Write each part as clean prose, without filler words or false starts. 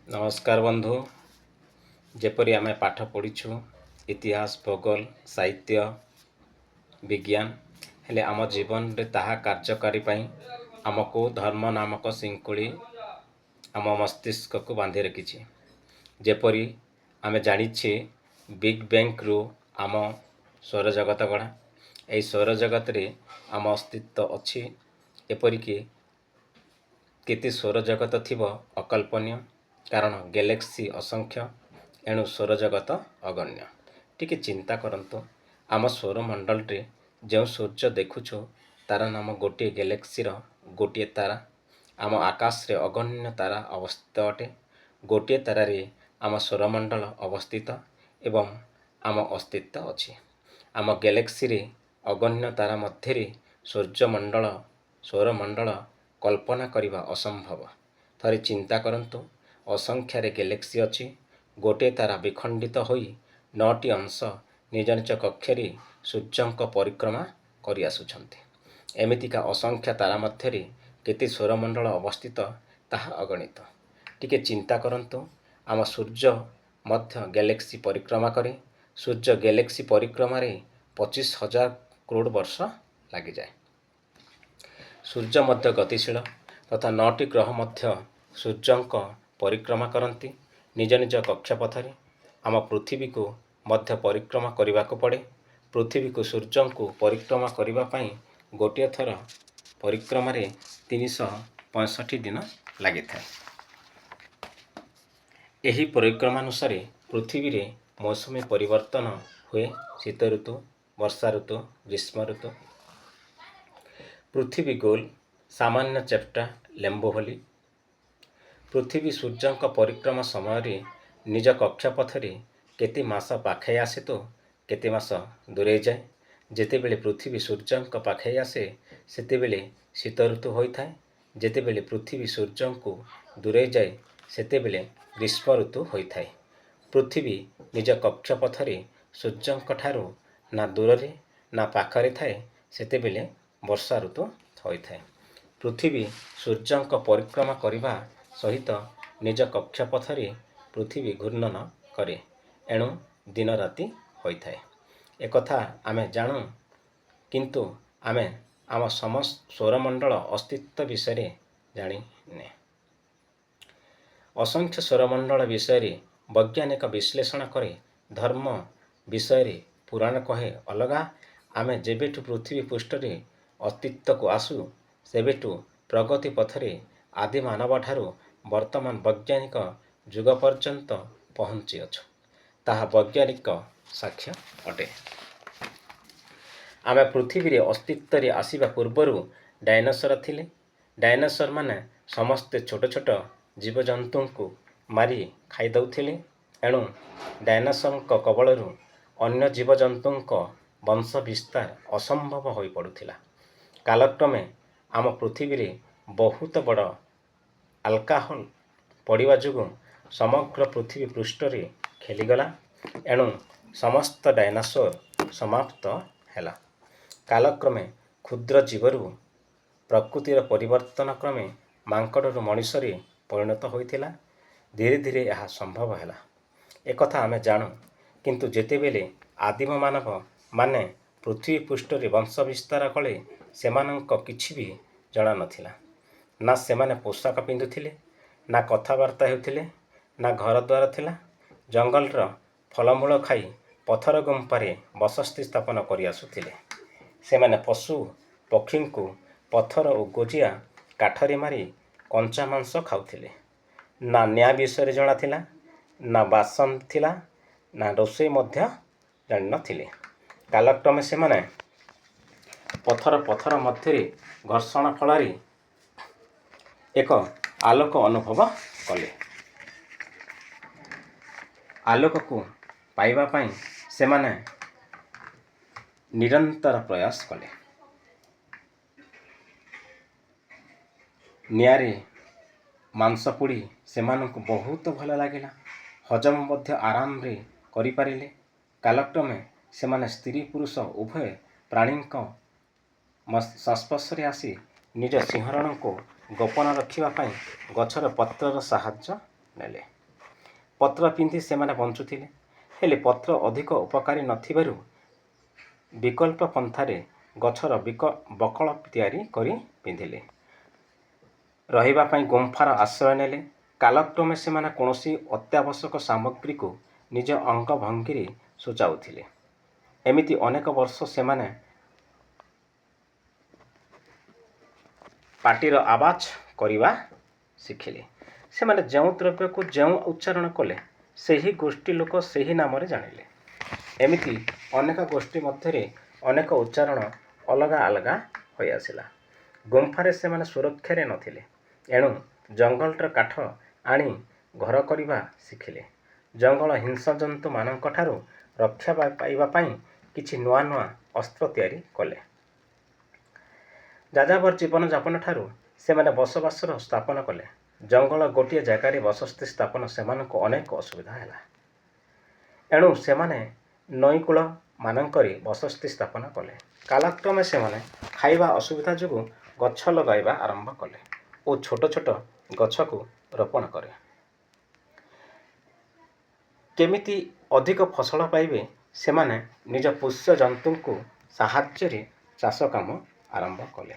नमस्कार बंधु। जेपरी आम पाठ पढ़ीछु इतिहास भूगोल साहित्य विज्ञान हेले आम जीवन रे ताहा कार्यकारी पाई आमको धर्म नामक सिंकुड़ी आम मस्तिष्क को बांधि रखी। जेपरी आम जानिछे बिग बैंग रु आम सौर जगत गढ़ा। यही सौर जगत रे आम अस्तित्व अच्छी। एपरिकी केते सौर जगत थिबो अकल्पनीय, कारण गैलेक्सी असंख्य, एणु सौर जगत अगण्य। टिके चिंता करंतु, आम सौर मंडल रे जो सूर्य देखुछु तार नाम गोटे गैलेक्सी रो गोटे तारा। आम आकाश रे अगण्य तारा अवस्थित अटे। गोटे तारा रे आम सौरमंडल अवस्थित एवं आम अस्तित्व अछि। आम गैलेक्सी रे अगण्य तारा मध्य रे सूर्यमंडल सौरमंडल कल्पना करिबा असंभव। थरे चिंता करंतु, असंख्य गैलेक्सी अछि। गोटे तारा विखंडित होई 9टी अंश निज निज कक्षरे सूर्यंक परिक्रमा करि आसुछन्ति। एमितिका असंख्य तारा मध्य केते सौरमंडल अवस्थित ताहा अगणित। टिके चिंता करंतु, आम सूर्य मध्य गैलेक्सी परिक्रमा करे। सूर्य गैलेक्सी परिक्रमा रे 25,000 करोड़ वर्ष लागि जाए। सूर्य मध्य गतिशील तथा 9टी ग्रह मध्य सूर्यंक परिक्रमा करती निज निज कक्षपथरे। आम पृथ्वी को मध्य परिक्रमा करने को पड़े। पृथ्वी को सूर्य को परिक्रमा करने गोटे थर परिक्रमा रे 365 दिन लगी था। यही परिक्रमानुसार पृथ्वी रे मौसमी परिवर्तन हुए। शीत ऋतु, वर्षा ऋतु, ग्रीष्म ऋतु। पृथ्वी गोल सामान्य चेप्टा लेम्बो भली। पृथ्वी सूर्यंक परिक्रमा समय निज कक्षपथरे केते मास पाखे आसे तो केते मास दूरे जाए। जेतेबेले पृथ्वी सूर्यंक पाखे आसे सेतेबेले शीत ऋतु होता है। जेतेबेले पृथ्वी सूर्यंक दूरे जाए सेतेबेले ग्रीष्म ऋतु होता है। पृथ्वी निज कक्षपथरे सूर्यंक ठारू ना दूर ना पाखरे थाए सेतेबेले वर्षा ऋतु होता है। पृथ्वी सूर्यंक परिक्रमा करने सहित निज कक्षपथरे पृथ्वी घूर्णन करे, एणु दिन राति होता है। एक कथा आमे जानू, किंतु आमे आम समस्त सौरमंडल अस्तित्व विषय जानी ने। असंख्य सौरमंडल विषय वैज्ञानिक विश्लेषण करे। धर्म विषय पुराण कहे अलगा। आमे जेबेठु पृथ्वी पृष्ठरे अस्तित्व को आसु सेबेठु प्रगति पथरे आदि मानव ठारू वर्तमान वैज्ञानिक जुग पर्यंत पहुँची अछु। ताहा वैज्ञानिक साक्ष्य अटे। आमे पृथ्वी रे अस्तित्व रे आसीबा पूर्वरु डायनासोर थिले। डायनासोर माने समस्त छोट छोट जीवजंतु को मारी खाई दउथिले। एणु डायनासोर कबलरू अन्य जीवजंतु वंश विस्तार असंभव होई पड़ुथिला। कालक्रमे आम पृथ्वी रे बहुत बड़ अल्कोहल पड़िबा जुगु समग्र पृथ्वी पृष्ठरे खेलीगला। एणु समस्त डायनासोर समाप्त हैला। कालक्रमे क्षुद्र जीवरु प्रकृतिर परिवर्तन क्रमे मांकड़रू मनुष्य परिणत होइथिला। धीरे धीरे यह संभव हैला। एक कथा आमे जानू, किंतु जेतेबेले आदिम मानव माने पृथ्वी पृष्ठरे वंश विस्तार कले सेमानंक किछि भी जणा नथिला। ना सेमाने पोशाक पिंधुथिले, ना कथबार्ता हेउथिले, ना घर द्वार थिला। जंगलर फलमूल खाई पथर गुंपारे बसस्ती स्थापन करि आसुथिले। सेमाने पशु पक्षी को पथर और गोजिया काठरे मारी कंचा मांस खाउथिले। ना न्याय विषय जणा थिला, ना बासन थिला, ना रोषेई मध्य जानि नथिले। कालक्रमे सेमाने पथर मध्य घर्षण फल एक आलोक अनुभव कले। आलोक को पाइबा पाई सेमाने निरंतर प्रयास कले। नियारे मांस पुड़ी सेमानंकु बहुत भल लागिला। हजम मध्य आराम रे करि पारिले। कालक्रमे सेमाने स्त्री पुरुष उभय प्राणीक संस्पर्श आसी निज सिंहरण को गोपन रखिबा पाई गछर पत्रर साहाय्य ନେଲେ। ପତ୍ର ପିନ୍ଧି ସେମାନେ ବଞ୍ଚୁଥିଲେ, ହେଲେ ପତ୍ର ଅଧିକ ଉପକାରୀ ନଥିବାରୁ ବିକଳ୍ପ ପନ୍ଥାରେ ଗଛର ବକଳ ତିଆରି କରି ପିନ୍ଧିଲେ। ରହିବା ପାଇଁ ଗୁମ୍ଫାର ଆଶ୍ରୟ ନେଲେ। କାଲକ୍ରମେ ସେମାନେ କୌଣସି ଅତ୍ୟାବଶ୍ୟକ ସାମଗ୍ରୀକୁ ନିଜ ଅଙ୍ଗଭଙ୍ଗୀରେ ସୂଚାଉଥିଲେ। ଏମିତି ଅନେକ ବର୍ଷ ସେମାନେ ପାଟିର ଆବାଜ କରିବା ଶିଖିଲେ। ସେମାନେ ଯେଉଁ ଦ୍ରବ୍ୟକୁ ଯେଉଁ ଉଚ୍ଚାରଣ କଲେ, ସେହି ଗୋଷ୍ଠୀ ଲୋକ ସେହି ନାମରେ ଜାଣିଲେ। ଏମିତି ଅନେକ ଗୋଷ୍ଠୀ ମଧ୍ୟରେ ଅନେକ ଉଚ୍ଚାରଣ ଅଲଗା ଅଲଗା ହୋଇଆସିଲା। ଗୁମ୍ଫାରେ ସେମାନେ ସୁରକ୍ଷାରେ ନଥିଲେ, ଏଣୁ ଜଙ୍ଗଲର କାଠ ଆଣି ଘର କରିବା ଶିଖିଲେ। ଜଙ୍ଗଲ ହିଂସ୍ରଜନ୍ତୁମାନଙ୍କଠାରୁ ରକ୍ଷା ପାଇବା ପାଇଁ କିଛି ନୂଆ ନୂଆ ଅସ୍ତ୍ର ତିଆରି କଲେ। ଯାଯାବର ଜୀବନଯାପନଠାରୁ ସେମାନେ ବସବାସର ସ୍ଥାପନ କଲେ। ଜଙ୍ଗଲ ଗୋଟିଏ ଜାଗାରେ ବସତି ସ୍ଥାପନ ସେମାନଙ୍କୁ ଅନେକ ଅସୁବିଧା ହେଲା। ଏଣୁ ସେମାନେ ନଈକୂଳମାନଙ୍କରେ ବସତି ସ୍ଥାପନ କଲେ। କାଲକ୍ରମେ ସେମାନେ ଖାଇବା ଅସୁବିଧା ଯୋଗୁଁ ଗଛ ଲଗାଇବା ଆରମ୍ଭ କଲେ ଓ ଛୋଟ ଛୋଟ ଗଛକୁ ରୋପଣ କଲେ। କେମିତି ଅଧିକ ଫସଲ ପାଇବେ, ସେମାନେ ନିଜ ପୋଷ୍ୟ ଜନ୍ତୁଙ୍କୁ ସାହାଯ୍ୟରେ ଚାଷ କାମ ଆରମ୍ଭ କଲେ।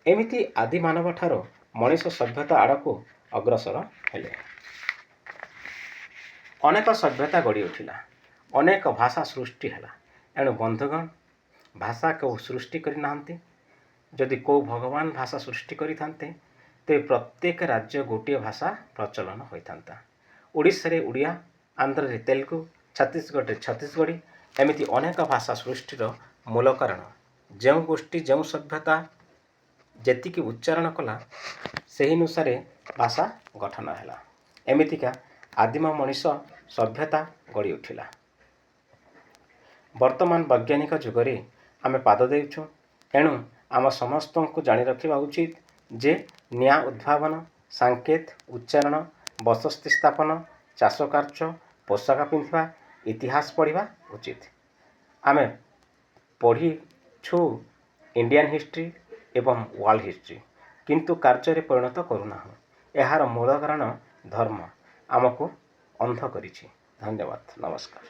ଏମିତି ଆଦିମାନବଠାରୁ ମଣିଷ ସଭ୍ୟତା ଆଡ଼କୁ ଅଗ୍ରସର ହେଲେ। ଅନେକ ସଭ୍ୟତା ଗଢ଼ି ଉଠିଲା, ଅନେକ ଭାଷା ସୃଷ୍ଟି ହେଲା। ଏଣୁ ବନ୍ଧୁଗଣ, ଭାଷା କେଉଁ ସୃଷ୍ଟି କରିନାହାନ୍ତି। ଯଦି କେଉଁ ଭଗବାନ ଭାଷା ସୃଷ୍ଟି କରିଥାନ୍ତେ, ତେବେ ପ୍ରତ୍ୟେକ ରାଜ୍ୟ ଗୋଟିଏ ଭାଷା ପ୍ରଚଳନ ହୋଇଥାନ୍ତା। ଓଡ଼ିଶାରେ ଓଡ଼ିଆ, ଆନ୍ଧ୍ରରେ ତେଲୁଗୁ, ଛତିଶଗଡ଼ରେ ଛତିଶଗଡ଼ି, ଏମିତି ଅନେକ ଭାଷା ସୃଷ୍ଟିର ମୂଳ କାରଣ ଯେଉଁ ଗୋଷ୍ଠୀ ଯେଉଁ ସଭ୍ୟତା ଯେତିକି ଉଚ୍ଚାରଣ କଲା, ସେହି ଅନୁସାରେ ଭାଷା ଗଠନ ହେଲା। ଏମିତିକା ଆଦିମ ମଣିଷ ସଭ୍ୟତା ଗଢ଼ି ଉଠିଲା। ବର୍ତ୍ତମାନ ବୈଜ୍ଞାନିକ ଯୁଗରେ ଆମେ ପାଦ ଦେଉଛୁ, ଏଣୁ ଆମ ସମସ୍ତଙ୍କୁ ଜାଣି ରଖିବା ଉଚିତ ଯେ ନିଆଁ ଉଦ୍ଭାବନ, ସାଙ୍କେତ, ଉଚ୍ଚାରଣ, ବସତି ସ୍ଥାପନ, ଚାଷ କାର୍ଯ୍ୟ, ପୋଷାକ ପିନ୍ଧିବା, ଇତିହାସ ପଢ଼ିବା ଉଚିତ। ଆମେ ପଢ଼ିଛୁ ଇଣ୍ଡିଆନ୍ ହିଷ୍ଟ୍ରି ଏବଂ ୱାର୍ଲଡ ହିଷ୍ଟ୍ରି, କିନ୍ତୁ କାର୍ଯ୍ୟରେ ପରିଣତ କରୁନାହୁଁ। ଏହାର ମୂଳ କାରଣ ଧର୍ମ ଆମକୁ ଅନ୍ଧ କରିଛି। ଧନ୍ୟବାଦ, ନମସ୍କାର।